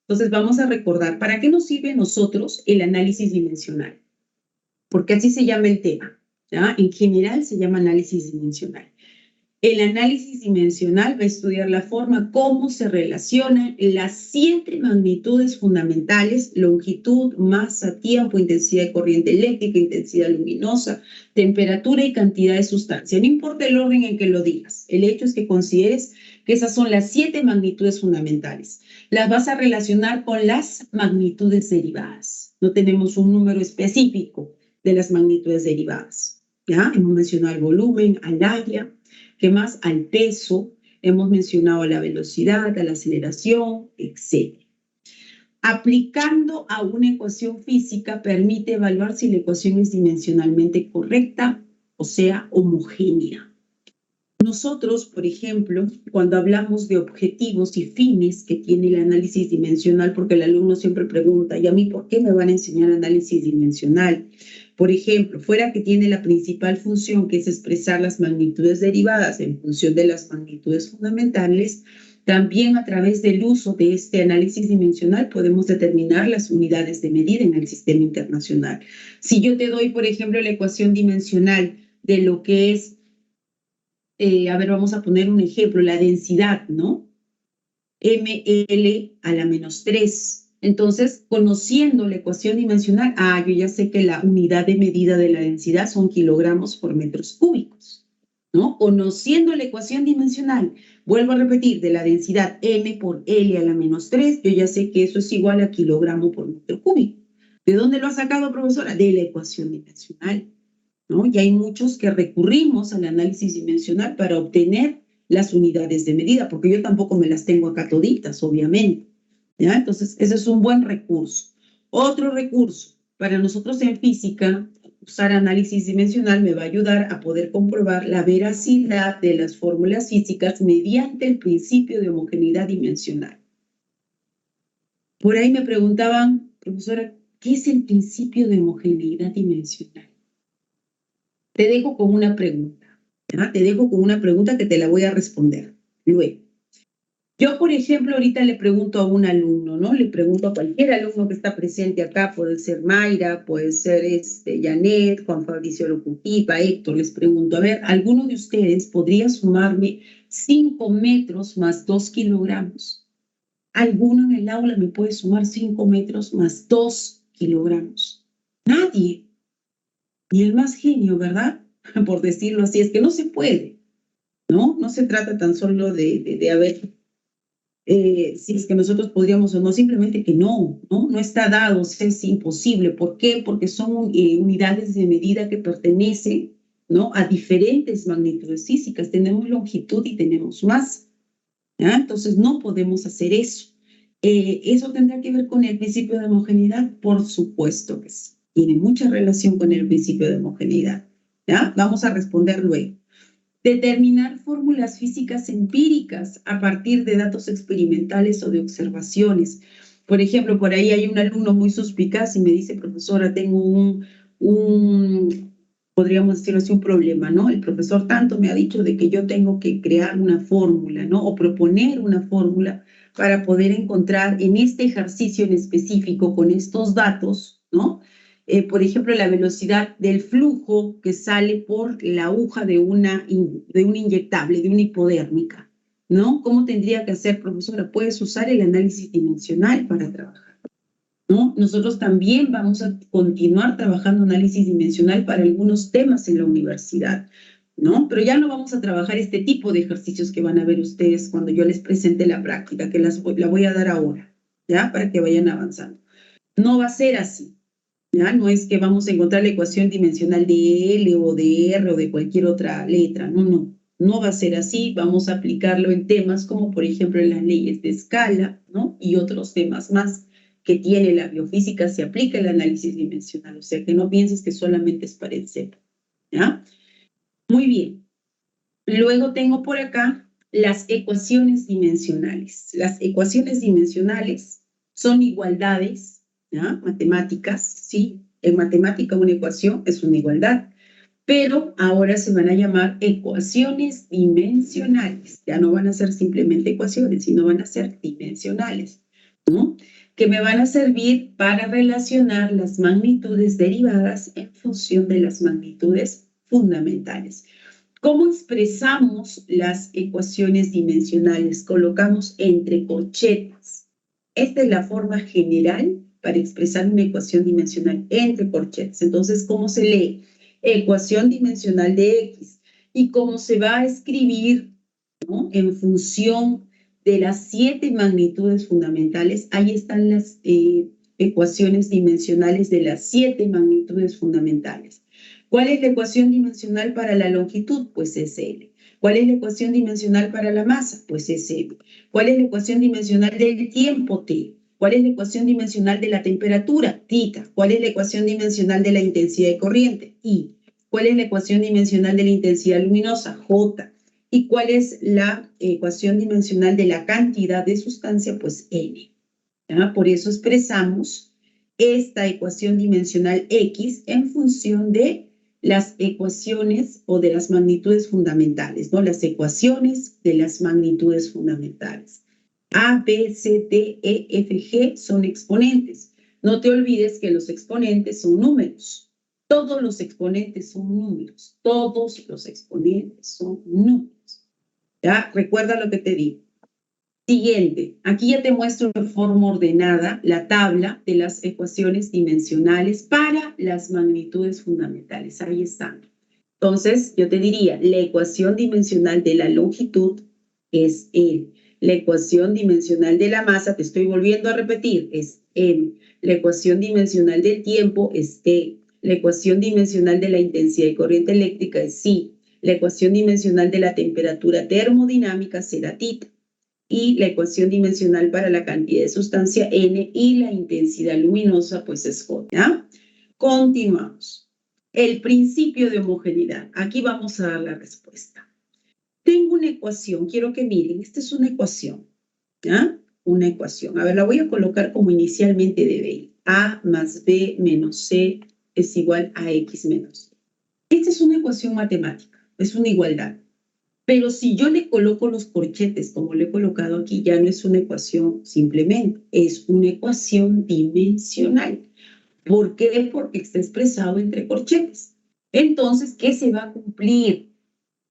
Entonces vamos a recordar, ¿para qué nos sirve a nosotros el análisis dimensional? Porque así se llama el tema, ¿ya? En general se llama análisis dimensional. El análisis dimensional va a estudiar la forma cómo se relacionan las 7 magnitudes fundamentales: longitud, masa, tiempo, intensidad de corriente eléctrica, intensidad luminosa, temperatura y cantidad de sustancia. No importa el orden en que lo digas, el hecho es que consideres que esas son las 7 magnitudes fundamentales. Las vas a relacionar con las magnitudes derivadas. No tenemos un número específico de las magnitudes derivadas, ¿ya? Hemos mencionado el volumen, al área. ¿Qué más? Al peso, hemos mencionado a la velocidad, a la aceleración, etc. Aplicando a una ecuación física permite evaluar si la ecuación es dimensionalmente correcta, o sea, homogénea. Nosotros, por ejemplo, cuando hablamos de objetivos y fines que tiene el análisis dimensional, porque el alumno siempre pregunta, ¿y a mí por qué me van a enseñar análisis dimensional? Por ejemplo, fuera que tiene la principal función, que es expresar las magnitudes derivadas en función de las magnitudes fundamentales, también a través del uso de este análisis dimensional podemos determinar las unidades de medida en el sistema internacional. Si yo te doy, por ejemplo, la ecuación dimensional de lo que es, vamos a poner un ejemplo, la densidad, ¿no? ml a la menos 3. Entonces, conociendo la ecuación dimensional, yo ya sé que la unidad de medida de la densidad son kilogramos por metros cúbicos, ¿no? Conociendo la ecuación dimensional, vuelvo a repetir, de la densidad m por L a la menos 3, yo ya sé que eso es igual a kilogramo por metro cúbico. ¿De dónde lo ha sacado, profesora? De la ecuación dimensional, ¿no? Y hay muchos que recurrimos al análisis dimensional para obtener las unidades de medida, porque yo tampoco me las tengo acá toditas, obviamente, ¿ya? Entonces, ese es un buen recurso. Otro recurso, para nosotros en física, usar análisis dimensional me va a ayudar a poder comprobar la veracidad de las fórmulas físicas mediante el principio de homogeneidad dimensional. Por ahí me preguntaban, profesora, ¿qué es el principio de homogeneidad dimensional? Te dejo con una pregunta, ¿ya? Te dejo con una pregunta que te la voy a responder luego. Yo, por ejemplo, ahorita le pregunto a un alumno, ¿no? Le pregunto a cualquier alumno que está presente acá, puede ser Mayra, puede ser Janet, Juan Fabricio Locutipa, Héctor, les pregunto, a ver, ¿alguno de ustedes podría sumarme 5 metros más 2 kilogramos? ¿Alguno en el aula me puede sumar 5 metros más 2 kilogramos? Nadie. Ni el más genio, ¿verdad? Por decirlo así, es que no se puede, ¿no? No se trata tan solo de a ver si es que nosotros podríamos o no, simplemente que no está dado, es imposible. ¿Por qué? Porque son unidades de medida que pertenecen, ¿no?, a diferentes magnitudes físicas. Tenemos longitud y tenemos masa, ¿ya? Entonces no podemos hacer eso. ¿Eso tendrá que ver con el principio de homogeneidad? Por supuesto que sí. Tiene mucha relación con el principio de homogeneidad, ¿ya? Vamos a responder luego. Determinar fórmulas físicas empíricas a partir de datos experimentales o de observaciones. Por ejemplo, por ahí hay un alumno muy suspicaz y me dice, profesora, tengo podríamos decirlo así, un problema, ¿no? El profesor tanto me ha dicho de que yo tengo que crear una fórmula, ¿no? O proponer una fórmula para poder encontrar en este ejercicio en específico, con estos datos, ¿no? Por ejemplo, la velocidad del flujo que sale por la aguja de un inyectable, de una hipodérmica, ¿no? ¿Cómo tendría que hacer, profesora? Puedes usar el análisis dimensional para trabajar, ¿no? Nosotros también vamos a continuar trabajando análisis dimensional para algunos temas en la universidad, ¿no? Pero ya no vamos a trabajar este tipo de ejercicios que van a ver ustedes cuando yo les presente la práctica, que la voy a dar ahora, ¿ya? Para que vayan avanzando. No va a ser así. ¿Ya? No es que vamos a encontrar la ecuación dimensional de L o de R o de cualquier otra letra, no va a ser así. Vamos a aplicarlo en temas como, por ejemplo, en las leyes de escala, ¿no? Y otros temas más que tiene la biofísica, se aplica el análisis dimensional, o sea que no pienses que solamente es para el CEP, ¿ya? Muy bien. Luego tengo por acá las ecuaciones dimensionales. Las ecuaciones dimensionales son igualdades, ¿ya? Matemáticas, ¿sí? En matemática una ecuación es una igualdad, pero ahora se van a llamar ecuaciones dimensionales. Ya no van a ser simplemente ecuaciones, sino van a ser dimensionales. ¿no? Que me van a servir para relacionar las magnitudes derivadas en función de las magnitudes fundamentales. ¿Cómo expresamos las ecuaciones dimensionales? Colocamos entre corchetes. Esta es la forma general para expresar una ecuación dimensional entre corchetes. Entonces, ¿cómo se lee? Ecuación dimensional de X. ¿Y cómo se va a escribir, ¿no? En función de las 7 magnitudes fundamentales? Ahí están las ecuaciones dimensionales de las 7 magnitudes fundamentales. ¿Cuál es la ecuación dimensional para la longitud? Pues es L. ¿Cuál es la ecuación dimensional para la masa? Pues es M. ¿Cuál es la ecuación dimensional del tiempo? T. ¿Cuál es la ecuación dimensional de la temperatura? Tita. ¿Cuál es la ecuación dimensional de la intensidad de corriente? I. ¿Cuál es la ecuación dimensional de la intensidad luminosa? J. ¿Y cuál es la ecuación dimensional de la cantidad de sustancia? Pues N. ¿Ya? Por eso expresamos esta ecuación dimensional X en función de las ecuaciones o de las magnitudes fundamentales, ¿no? Las ecuaciones de las magnitudes fundamentales. A, B, C, D, E, F, G son exponentes. No te olvides que los exponentes son números. Todos los exponentes son números. Todos los exponentes son números. ¿Ya? Recuerda lo que te digo. Siguiente, aquí ya te muestro de forma ordenada la tabla de las ecuaciones dimensionales para las magnitudes fundamentales. Ahí están. Entonces, yo te diría, la ecuación dimensional de la longitud es L. La ecuación dimensional de la masa, te estoy volviendo a repetir, es M. La ecuación dimensional del tiempo es T. La ecuación dimensional de la intensidad de corriente eléctrica es psi. La ecuación dimensional de la temperatura termodinámica será tita. Y la ecuación dimensional para la cantidad de sustancia N y la intensidad luminosa, pues es J. ¿Ya? Continuamos. El principio de homogeneidad. Aquí vamos a dar la respuesta. Tengo una ecuación, quiero que miren, esta es una ecuación, ¿ya? Una ecuación. A ver, la voy a colocar como inicialmente debe ir. A más B menos C es igual a X menos Y. Esta es una ecuación matemática, es una igualdad. Pero si yo le coloco los corchetes, como le he colocado aquí, ya no es una ecuación simplemente, es una ecuación dimensional. ¿Por qué? Porque está expresado entre corchetes. Entonces, ¿qué se va a cumplir?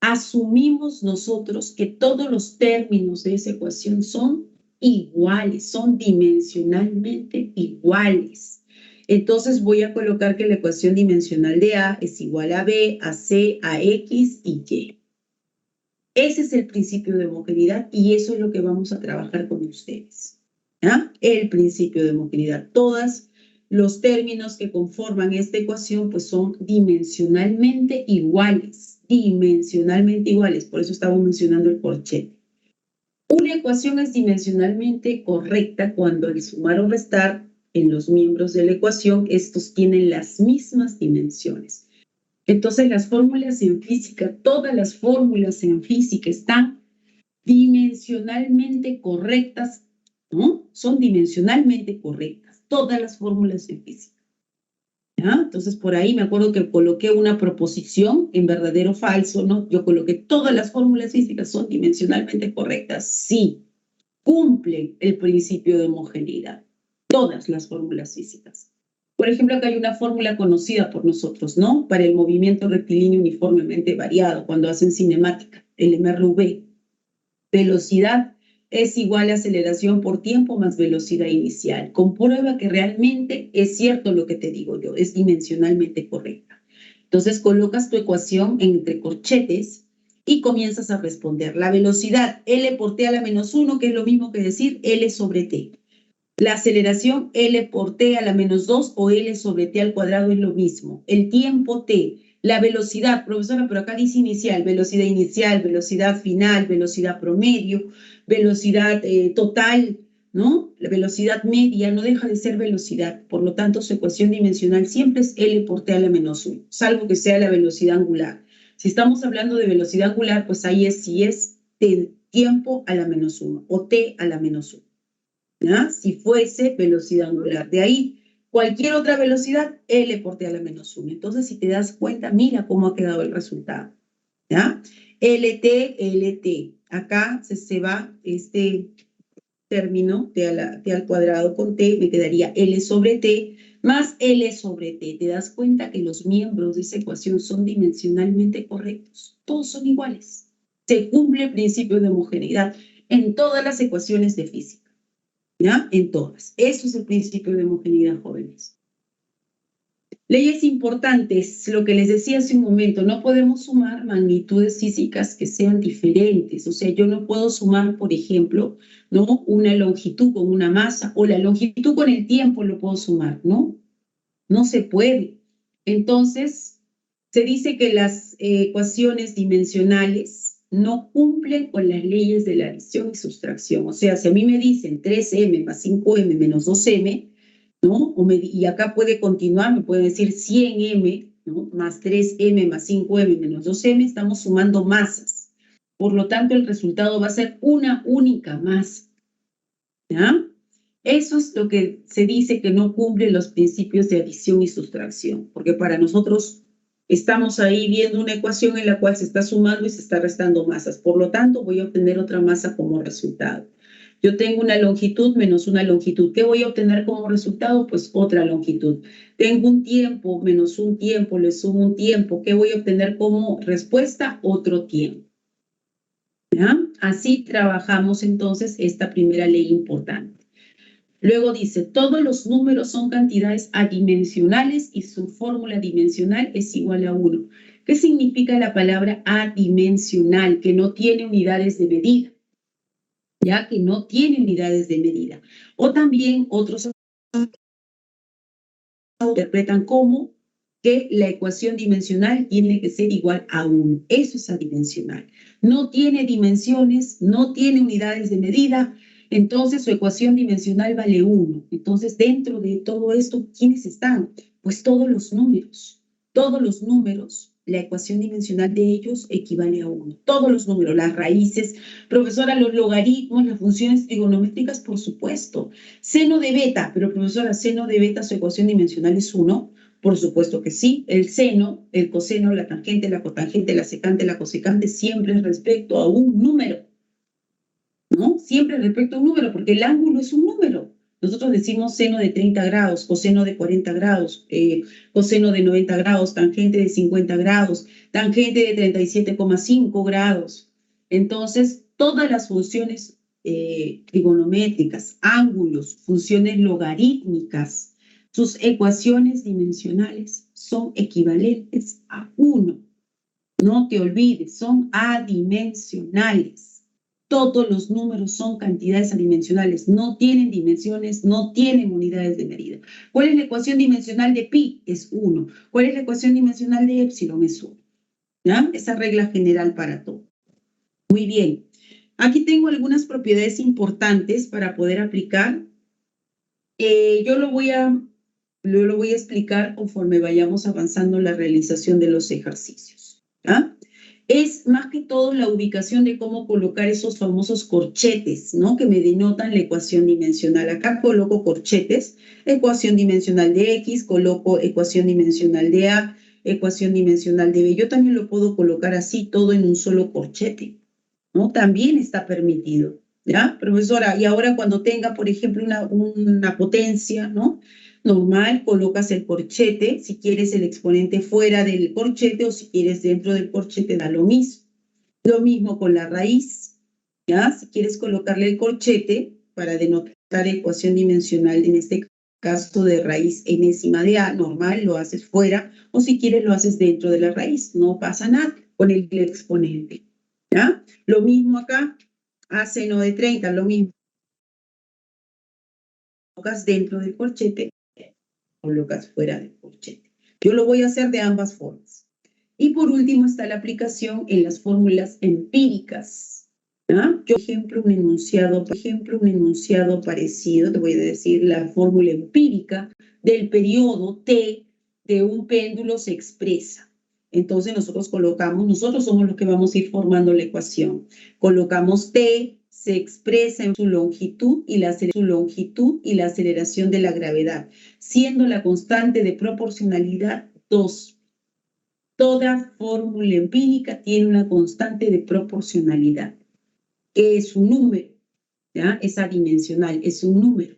Asumimos nosotros que todos los términos de esa ecuación son iguales, son dimensionalmente iguales. Entonces voy a colocar que la ecuación dimensional de A es igual a B, a C, a X y Y. Ese es el principio de homogeneidad y eso es lo que vamos a trabajar con ustedes. ¿Ya? El principio de homogeneidad. Todos los términos que conforman esta ecuación pues son dimensionalmente iguales. Dimensionalmente iguales. Por eso estamos mencionando el corchete. Una ecuación es dimensionalmente correcta cuando al sumar o restar en los miembros de la ecuación estos tienen las mismas dimensiones. Entonces, las fórmulas en física, todas las fórmulas en física están dimensionalmente correctas, ¿no? Son dimensionalmente correctas, todas las fórmulas en física. ¿Ya? Entonces, por ahí me acuerdo que coloqué una proposición en verdadero o falso, ¿no? Yo coloqué todas las fórmulas físicas son dimensionalmente correctas. Sí, cumplen el principio de homogeneidad, todas las fórmulas físicas. Por ejemplo, acá hay una fórmula conocida por nosotros, ¿no? Para el movimiento rectilíneo uniformemente variado, cuando hacen cinemática, el MRV. Velocidad es igual a aceleración por tiempo más velocidad inicial. Comprueba que realmente es cierto lo que te digo yo, es dimensionalmente correcta. Entonces, colocas tu ecuación entre corchetes y comienzas a responder. La velocidad, L por T a la menos 1, que es lo mismo que decir L sobre T. La aceleración L por T a la menos 2 o L sobre T al cuadrado es lo mismo. El tiempo T, la velocidad, profesora, pero acá dice inicial, velocidad final, velocidad promedio, velocidad total, ¿no? La velocidad media no deja de ser velocidad, por lo tanto su ecuación dimensional siempre es L por T a la menos 1, salvo que sea la velocidad angular. Si estamos hablando de velocidad angular, pues ahí es si es tiempo a la menos 1 o T a la menos 1. ¿Ya? Si fuese velocidad angular. De ahí, cualquier otra velocidad, L por T a la menos 1. Entonces, si te das cuenta, mira cómo ha quedado el resultado. ¿Ya? LT, LT. Acá se va término, t al cuadrado con t, me quedaría L sobre t más L sobre t. ¿Te das cuenta que los miembros de esa ecuación son dimensionalmente correctos? Todos son iguales. Se cumple el principio de homogeneidad en todas las ecuaciones de física, ¿ya? En todas. Eso es el principio de homogeneidad, jóvenes. Leyes importantes, lo que les decía hace un momento, no podemos sumar magnitudes físicas que sean diferentes. O sea, yo no puedo sumar, por ejemplo, ¿no? Una longitud con una masa, o la longitud con el tiempo lo puedo sumar, ¿no? No se puede. Entonces, se dice que las ecuaciones dimensionales no cumplen con las leyes de la adición y sustracción. O sea, si a mí me dicen 3m más 5m menos 2m, ¿no? Y acá puede continuar, me puede decir 100m, ¿no? Más 3m más 5m menos 2m, estamos sumando masas. Por lo tanto, el resultado va a ser una única masa, ¿ya? Eso es lo que se dice que no cumple los principios de adición y sustracción, porque para nosotros estamos ahí viendo una ecuación en la cual se está sumando y se está restando masas. Por lo tanto, voy a obtener otra masa como resultado. Yo tengo una longitud menos una longitud. ¿Qué voy a obtener como resultado? Pues otra longitud. Tengo un tiempo menos un tiempo, le sumo un tiempo. ¿Qué voy a obtener como respuesta? Otro tiempo. ¿Ya? Así trabajamos entonces esta primera ley importante. Luego dice, todos los números son cantidades adimensionales y su fórmula dimensional es igual a 1. ¿Qué significa la palabra adimensional? Que no tiene unidades de medida, ya que no tiene unidades de medida. O también otros interpretan como que la ecuación dimensional tiene que ser igual a 1. Eso es adimensional. No tiene dimensiones, no tiene unidades de medida, entonces su ecuación dimensional vale 1. Entonces, dentro de todo esto, ¿quiénes están? Pues todos los números. Todos los números, la ecuación dimensional de ellos equivale a 1. Todos los números, las raíces. Profesora, los logaritmos, las funciones trigonométricas, por supuesto. Seno de beta, pero profesora, seno de beta, su ecuación dimensional es 1. Por supuesto que sí. El seno, el coseno, la tangente, la cotangente, la secante, la cosecante, siempre es respecto a un número, ¿no? Siempre respecto a un número, porque el ángulo es un número. Nosotros decimos seno de 30 grados, coseno de 40 grados, coseno de 90 grados, tangente de 50 grados, tangente de 37,5 grados. Entonces, todas las funciones trigonométricas, ángulos, funciones logarítmicas, sus ecuaciones dimensionales son equivalentes a 1. No te olvides, son adimensionales. Todos los números son cantidades adimensionales, no tienen dimensiones, no tienen unidades de medida. ¿Cuál es la ecuación dimensional de pi? Es 1. ¿Cuál es la ecuación dimensional de épsilon? Es 1. ¿Ya? Esa regla general para todo. Muy bien. Aquí tengo algunas propiedades importantes para poder aplicar. Yo lo voy a explicar conforme vayamos avanzando en la realización de los ejercicios. ¿Ya? Es más que todo la ubicación de cómo colocar esos famosos corchetes, ¿no? Que me denotan la ecuación dimensional. Acá coloco corchetes, ecuación dimensional de X, coloco ecuación dimensional de A, ecuación dimensional de B. Yo también lo puedo colocar así, todo en un solo corchete, ¿no? También está permitido, ¿ya? Profesora, y ahora cuando tenga, por ejemplo, una potencia, ¿no? Normal, colocas el corchete, si quieres el exponente fuera del corchete o si quieres dentro del corchete, da lo mismo. Lo mismo con la raíz, ¿ya? Si quieres colocarle el corchete para denotar ecuación dimensional, en este caso de raíz enésima de A, normal, lo haces fuera, o si quieres lo haces dentro de la raíz, no pasa nada con el exponente, ¿ya? Lo mismo acá, A seno de 30, lo mismo. Colocas dentro del corchete, colocas fuera del corchete. Yo lo voy a hacer de ambas formas. Y por último está la aplicación en las fórmulas empíricas. ¿Ya? Yo, por ejemplo, un enunciado parecido, te voy a decir la fórmula empírica del periodo T de un péndulo se expresa. Entonces nosotros somos los que vamos a ir formando la ecuación. Colocamos T, se expresa en su longitud y la aceleración de la gravedad, siendo la constante de proporcionalidad 2. Toda fórmula empírica tiene una constante de proporcionalidad, que es un número, ¿ya? Es adimensional, es un número.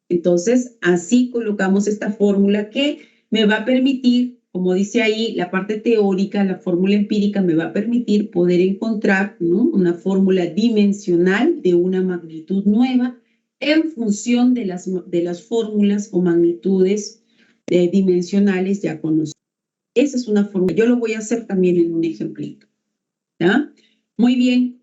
Entonces, así colocamos esta fórmula que me va a permitir, como dice ahí, la parte teórica, la fórmula empírica me va a permitir poder encontrar, ¿no?, una fórmula dimensional de una magnitud nueva en función de las fórmulas o magnitudes dimensionales ya conocidas. Esa es una fórmula. Yo lo voy a hacer también en un ejemplito, ¿ya? Muy bien.